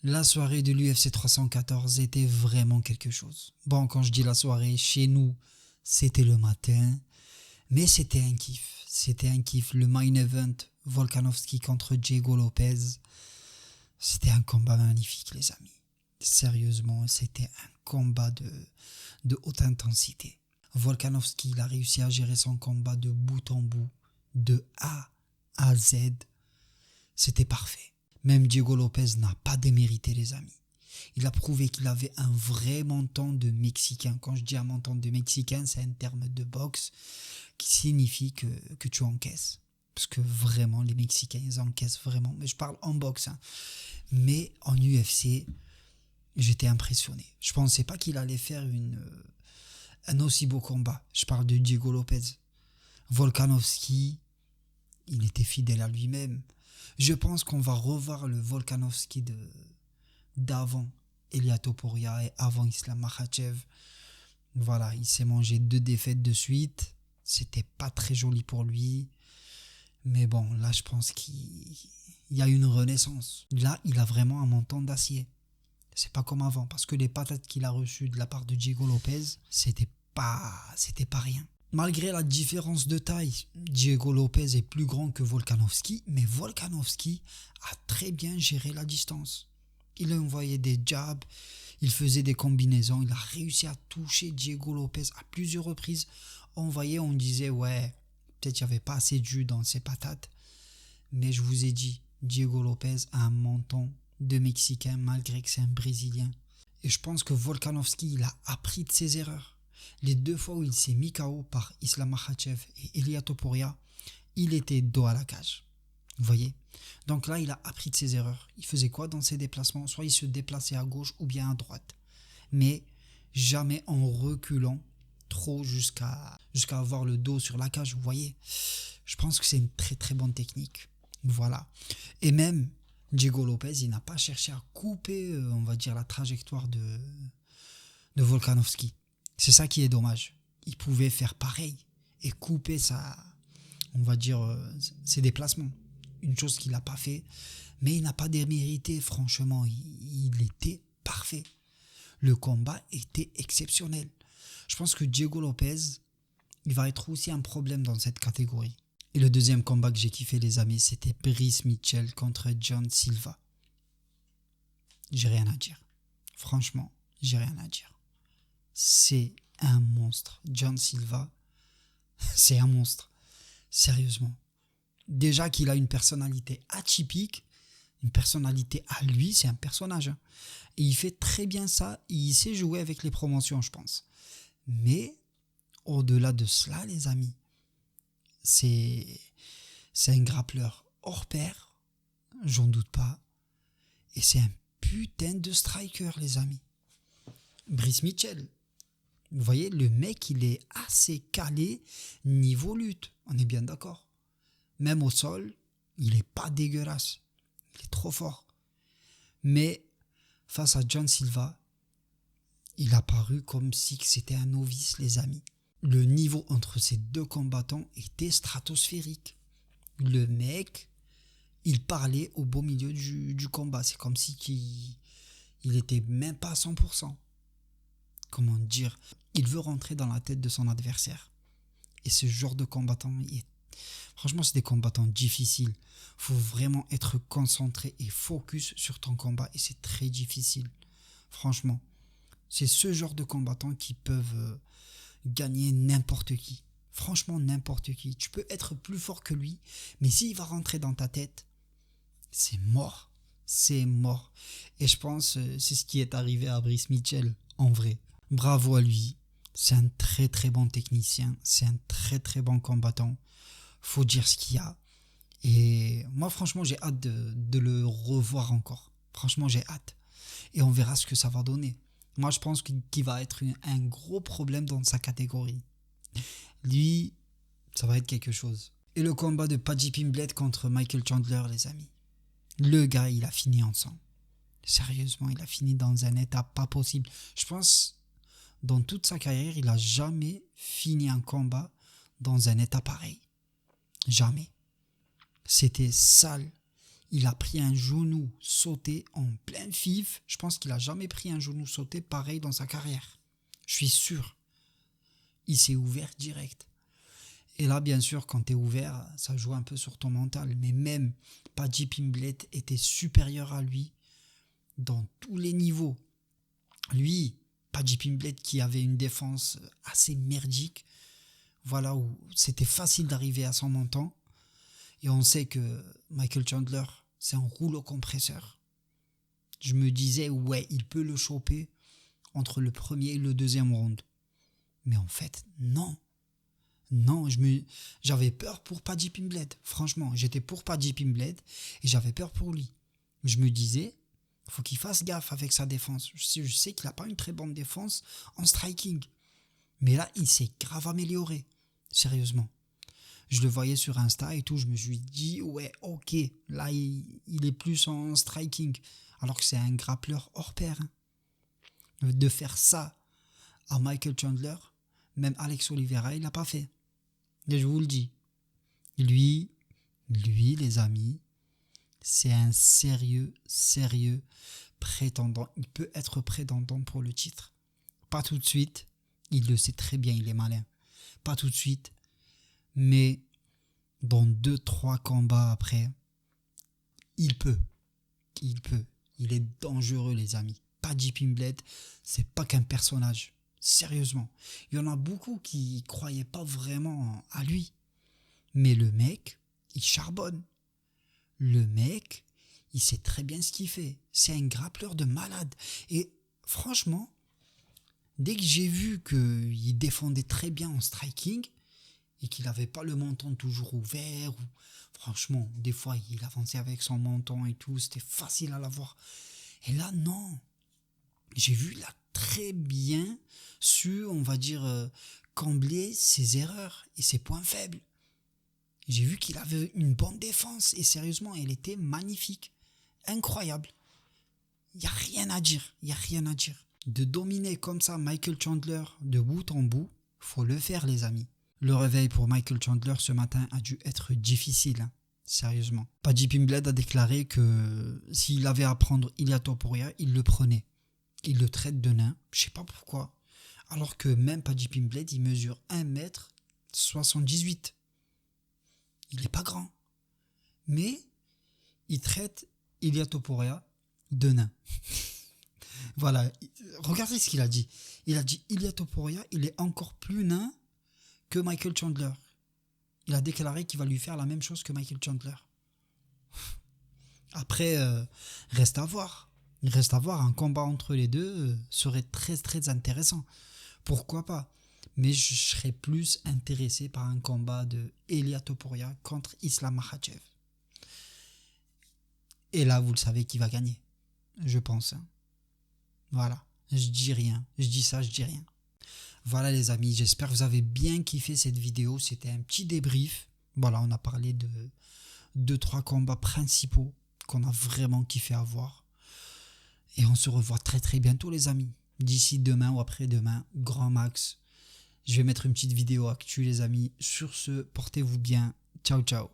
La soirée de l'UFC 314 était vraiment quelque chose. Bon, quand je dis la soirée, chez nous, c'était le matin, mais c'était un kiff. C'était un kiff. Le main event, Volkanovski contre Diego Lopez, c'était un combat magnifique, les amis. Sérieusement, c'était un combat de haute intensité. Volkanovski, il a réussi à gérer son combat de bout en bout, de A à Z. C'était parfait. Même Diego Lopez n'a pas démérité, les amis. Il a prouvé qu'il avait un vrai menton de Mexicain. Quand je dis un menton de Mexicain, c'est un terme de boxe qui signifie que tu encaisses. Parce que vraiment, les Mexicains, ils encaissent vraiment. Mais je parle en boxe. Hein. Mais en UFC, j'étais impressionné. Je ne pensais pas qu'il allait faire un aussi beau combat. Je parle de Diego Lopez. Volkanovski, il était fidèle à lui-même. Je pense qu'on va revoir le Volkanovski d'avant Ilia Topuria et avant Islam Makhachev. Voilà, il s'est mangé 2 défaites de suite. C'était pas très joli pour lui. Mais bon, là, je pense qu'il y a une renaissance. Là, il a vraiment un menton d'acier. C'est pas comme avant, parce que les patates qu'il a reçues de la part de Diego Lopez, c'était pas rien. Malgré la différence de taille, Diego Lopez est plus grand que Volkanovski, mais Volkanovski a très bien géré la distance. Il envoyait des jabs, il faisait des combinaisons, il a réussi à toucher Diego Lopez à plusieurs reprises. On disait, ouais, peut-être qu'il n'y avait pas assez de jus dans ses patates. Mais je vous ai dit, Diego Lopez a un menton de Mexicain malgré que c'est un Brésilien. Et je pense que Volkanovski, il a appris de ses erreurs. Les 2 fois où il s'est mis KO par Islam Makhachev et Ilia Topuria, il était dos à la cage. Vous voyez? Donc là, il a appris de ses erreurs. Il faisait quoi dans ses déplacements? Soit il se déplaçait à gauche ou bien à droite. Mais jamais en reculant trop jusqu'à avoir le dos sur la cage. Vous voyez? Je pense que c'est une très très bonne technique. Voilà. Et même Diego Lopez, il n'a pas cherché à couper, on va dire, la trajectoire de Volkanovski. C'est ça qui est dommage. Il pouvait faire pareil et couper on va dire, ses déplacements. Une chose qu'il n'a pas fait, mais il n'a pas démérité, franchement. Il était parfait. Le combat était exceptionnel. Je pense que Diego Lopez, il va être aussi un problème dans cette catégorie. Et le deuxième combat que j'ai kiffé, les amis, c'était Brice Mitchell contre John Silva. J'ai rien à dire. Franchement, j'ai rien à dire. C'est un monstre. John Silva, c'est un monstre. Sérieusement. Déjà qu'il a une personnalité atypique, une personnalité à lui, c'est un personnage. Hein. Et il fait très bien ça. Il sait jouer avec les promotions, je pense. Mais, au-delà de cela, les amis, c'est un grappleur hors pair, j'en doute pas. Et c'est un putain de striker, les amis. Brice Mitchell, vous voyez, le mec, il est assez calé niveau lutte. On est bien d'accord. Même au sol, il est pas dégueulasse. Il est trop fort. Mais face à John Silva, il a paru comme si c'était un novice, les amis. Le niveau entre ces 2 combattants était stratosphérique. Le mec, il parlait au beau milieu du combat. C'est comme si il était même pas à 100%. Comment dire? Il veut rentrer dans la tête de son adversaire. Et ce genre de combattant, franchement, c'est des combattants difficiles. Il faut vraiment être concentré et focus sur ton combat. Et c'est très difficile. Franchement, c'est ce genre de combattants qui peuvent gagner n'importe qui. Franchement, n'importe qui. Tu peux être plus fort que lui, mais s'il va rentrer dans ta tête, c'est mort. C'est mort. Et je pense c'est ce qui est arrivé à Brice Mitchell, en vrai. Bravo à lui. C'est un très très bon technicien. C'est un très très bon combattant. Faut dire ce qu'il y a. Et moi, franchement, j'ai hâte de le revoir encore. Franchement, j'ai hâte. Et on verra ce que ça va donner. Moi, je pense qu'il va être un gros problème dans sa catégorie. Lui, ça va être quelque chose. Et le combat de Paddy Pimblett contre Michael Chandler, les amis. Le gars, il a fini en sang. Sérieusement, il a fini dans un état pas possible. Je pense, dans toute sa carrière, il n'a jamais fini un combat dans un état pareil. Jamais. C'était sale. Il a pris un genou sauté en plein fif. Je pense qu'il a jamais pris un genou sauté pareil dans sa carrière. Je suis sûr. Il s'est ouvert direct. Et là, bien sûr, quand tu es ouvert, ça joue un peu sur ton mental. Mais même Paddy Pimblett était supérieur à lui dans tous les niveaux. Lui, Paddy Pimblett qui avait une défense assez merdique, voilà, où c'était facile d'arriver à son montant. Et on sait que Michael Chandler, c'est un rouleau compresseur. Je me disais, ouais, il peut le choper entre le premier et le deuxième round. Mais en fait, non. Non, j'avais peur pour Paddy Pimblett. Franchement, j'étais pour Paddy Pimblett et j'avais peur pour lui. Je me disais, faut qu'il fasse gaffe avec sa défense. Je sais qu'il n'a pas une très bonne défense en striking. Mais là, il s'est grave amélioré. Sérieusement. Je le voyais sur Insta et tout, je me suis dit, ouais, ok, là, il est plus en striking. Alors que c'est un grappleur hors pair. De faire ça à Michael Chandler, même Alex Oliveira, il l'a pas fait. Et je vous le dis. Lui, les amis, c'est un sérieux prétendant. Il peut être prétendant pour le titre. Pas tout de suite. Il le sait très bien, il est malin. Pas tout de suite. Mais dans 2-3 combats après, il peut. Il est dangereux, les amis. Paddy Pimblett, c'est pas qu'un personnage. Sérieusement. Il y en a beaucoup qui croyaient pas vraiment à lui. Mais le mec, il charbonne. Le mec, il sait très bien ce qu'il fait. C'est un grappleur de malade. Et franchement, dès que j'ai vu qu'il défendait très bien en striking et qu'il n'avait pas le menton toujours ouvert, franchement, des fois, il avançait avec son menton et tout, c'était facile à l'avoir. Et là, non. J'ai vu, il a très bien su, on va dire, combler ses erreurs et ses points faibles. J'ai vu qu'il avait une bonne défense et sérieusement, elle était magnifique, incroyable. Il n'y a rien à dire, De dominer comme ça Michael Chandler de bout en bout, faut le faire, les amis. Le réveil pour Michael Chandler ce matin a dû être difficile, hein, sérieusement. Paddy Pimblett a déclaré que s'il avait à prendre Ilia Topuria, il le prenait. Il le traite de nain, je sais pas pourquoi. Alors que même Paddy Pimblett, il mesure 1m78. Il n'est pas grand. Mais il traite Ilia Topuria de nain. Voilà, regardez ce qu'il a dit. Il a dit Ilia Topuria, il est encore plus nain que Michael Chandler. Il a déclaré qu'il va lui faire la même chose que Michael Chandler. Après, reste à voir. Il reste à voir, un combat entre les deux serait très très intéressant. Pourquoi pas? Mais je serais plus intéressé par un combat de Ilia Topuria contre Islam Makhachev. Et là, vous le savez qui va gagner. Je pense. Voilà. Je dis rien. Je dis ça, je dis rien. Voilà les amis, j'espère que vous avez bien kiffé cette vidéo. C'était un petit débrief. Voilà, on a parlé de 2-3 combats principaux qu'on a vraiment kiffé à voir. Et on se revoit très très bientôt les amis. D'ici demain ou après-demain, grand max. Je vais mettre une petite vidéo actu les amis. Sur ce, portez-vous bien. Ciao ciao.